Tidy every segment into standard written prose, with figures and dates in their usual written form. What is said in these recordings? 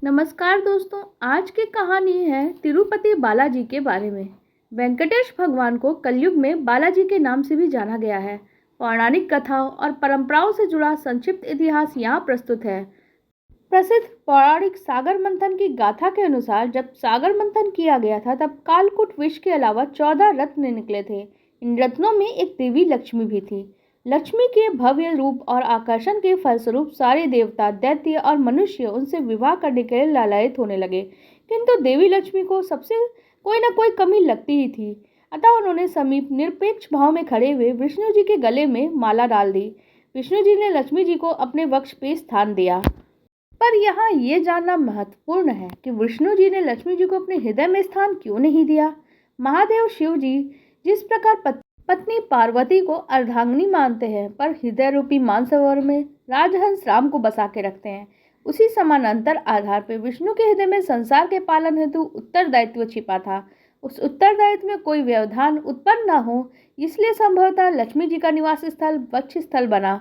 नमस्कार दोस्तों। आज की कहानी है तिरुपति बालाजी के बारे में। वेंकटेश भगवान को कलयुग में बालाजी के नाम से भी जाना गया है। पौराणिक कथाओं और परंपराओं से जुड़ा संक्षिप्त इतिहास यहाँ प्रस्तुत है। प्रसिद्ध पौराणिक सागर मंथन की गाथा के अनुसार जब सागर मंथन किया गया था तब कालकूट विष के अलावा 14 रत्न निकले थे। इन रत्नों में एक देवी लक्ष्मी भी थी। लक्ष्मी के भव्य रूप और आकर्षण के फलस्वरूप सारे देवता, दैत्य और मनुष्य उनसे विवाह करने के लिए लालायित होने लगे, किंतु देवी लक्ष्मी को सबसे कोई न कोई कमी लगती ही थी। अतः उन्होंने समीप निरपेक्ष भाव में खड़े हुए विष्णु जी के गले में माला डाल दी। विष्णु जी ने लक्ष्मी जी को अपने वक्ष पे स्थान दिया। पर यहाँ ये जानना महत्वपूर्ण है कि विष्णु जी ने लक्ष्मी जी को अपने हृदय में स्थान क्यों नहीं दिया। महादेव शिव जी जिस प्रकार पत्नी पार्वती को अर्धांगिनी मानते हैं पर हृदय रूपी मानसरोवर में राजहंस राम को बसा के रखते हैं, उसी समानांतर आधार पर विष्णु के हृदय में संसार के पालन हेतु उत्तरदायित्व छिपा था। उस उत्तरदायित्व में कोई व्यवधान उत्पन्न न हो, इसलिए संभवतः लक्ष्मी जी का निवास स्थल वक्ष स्थल बना।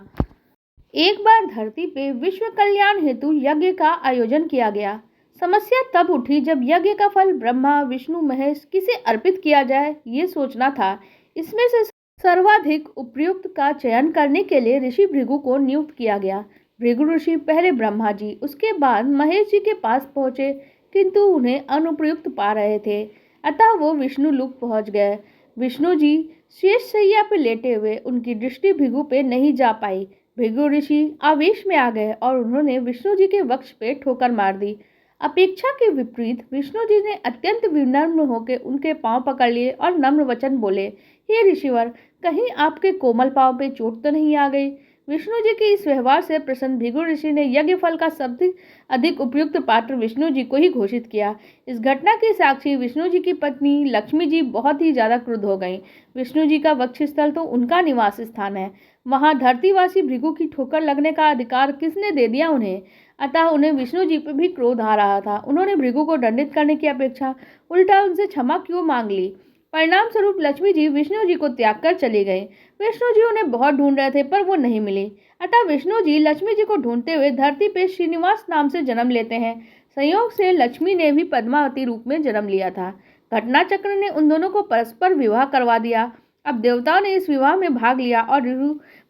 एक बार धरती पे विश्व कल्याण हेतु यज्ञ का आयोजन किया गया। समस्या तब उठी जब यज्ञ का फल ब्रह्मा, विष्णु, महेश किसे अर्पित किया जाए, ये सोचना था। इसमें से सर्वाधिक उपयुक्त का चयन करने के लिए ऋषि भृगु को नियुक्त किया गया। भृगु ऋषि पहले ब्रह्मा जी, उसके बाद महेश जी के पास पहुंचे, किंतु उन्हें अनुपयुक्त पा रहे थे, अतः वो विष्णु लोक पहुंच गए। विष्णु जी शेष शैया पे लेटे हुए, उनकी दृष्टि भृगु पे नहीं जा पाई। भृगु ऋषि आवेश में आ गए और उन्होंने विष्णु जी के वक्ष पे ठोकर मार दी। अपेक्षा के विपरीत विष्णु जी ने अत्यंत विनम्र होकर उनके पांव पकड़ लिए और नम्र वचन बोले, हे ऋषिवर, कहीं आपके कोमल पांव पे चोट तो नहीं आ गई। विष्णु जी के इस व्यवहार से प्रसन्न भृगु ऋषि ने यज्ञ फल का सबसे अधिक उपयुक्त पात्र विष्णु जी को ही घोषित किया। इस घटना की साक्षी विष्णु जी की पत्नी लक्ष्मी जी बहुत ही ज्यादा क्रुद्ध हो गईं। विष्णु जी का वक्ष स्थल तो उनका निवास स्थान है, वहां धरतीवासी भृगु की ठोकर लगने का अधिकार किसने दे दिया उन्हें। अतः उन्हें विष्णु जी पर भी क्रोध आ रहा था। उन्होंने भृगु को दंडित करने की अपेक्षा उल्टा उनसे क्षमा क्यों मांग ली। परिणाम स्वरूप लक्ष्मी जी विष्णु जी को त्याग कर चली गई। विष्णु जी उन्हें बहुत ढूंढ रहे थे पर वो नहीं मिली। अतः विष्णु जी लक्ष्मी जी को ढूंढते हुए धरती पे श्रीनिवास नाम से जन्म लेते हैं। संयोग से लक्ष्मी ने भी पद्मावती रूप में जन्म लिया था। घटना चक्र ने उन दोनों को परस्पर विवाह करवा दिया। अब देवताओं ने इस विवाह में भाग लिया और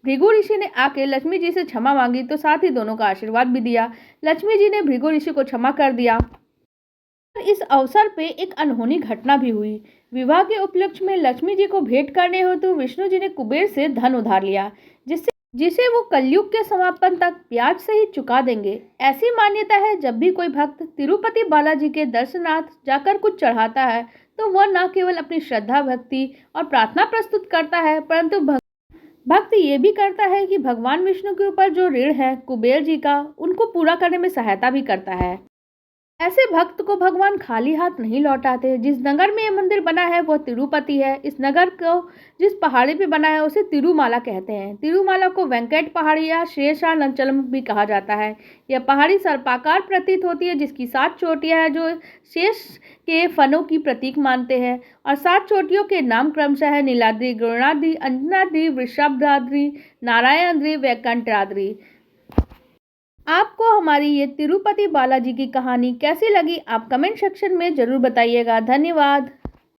भृगु ऋषि ने आके लक्ष्मी जी से क्षमा मांगी, तो साथ ही दोनों का आशीर्वाद भी दिया। लक्ष्मी जी ने भृगु ऋषि को क्षमा कर दिया। इस अवसर पे एक अनहोनी घटना भी हुई। विवाह के उपलक्ष्य में लक्ष्मी जी को भेंट करने हेतु विष्णु जी ने कुबेर से धन उधार लिया, जिसे वो कलयुग के समापन तक ब्याज सहित चुका देंगे। ऐसी मान्यता है, जब भी कोई भक्त तिरुपति बालाजी के दर्शनार्थ जाकर कुछ चढ़ाता है तो वह न केवल अपनी श्रद्धा, भक्ति और प्रार्थना प्रस्तुत करता है, परंतु भक्त ये भी करता है कि भगवान विष्णु के ऊपर जो ऋण है कुबेर जी का, उनको पूरा करने में सहायता भी करता है। ऐसे भक्त को भगवान खाली हाथ नहीं लौटाते। जिस नगर में ये मंदिर बना है वह तिरुपति है। इस नगर को जिस पहाड़ी पे बना है उसे तिरुमाला कहते हैं। तिरुमाला को वेंकट पहाड़ी या शेषाचलम भी कहा जाता है। यह पहाड़ी सर्पाकार प्रतीत होती है, जिसकी 7 चोटियां हैं जो शेष के फनों की प्रतीक मानते हैं, और 7 चोटियों के नाम क्रमशः है नीलाद्रि, गरुणाद्रि, अंजनाद्रि, वृषभाद्रि, नारायणाद्रि, वैकुंठाद्रि। आपको हमारी ये तिरुपति बालाजी की कहानी कैसी लगी, आप कमेंट सेक्शन में जरूर बताइएगा। धन्यवाद।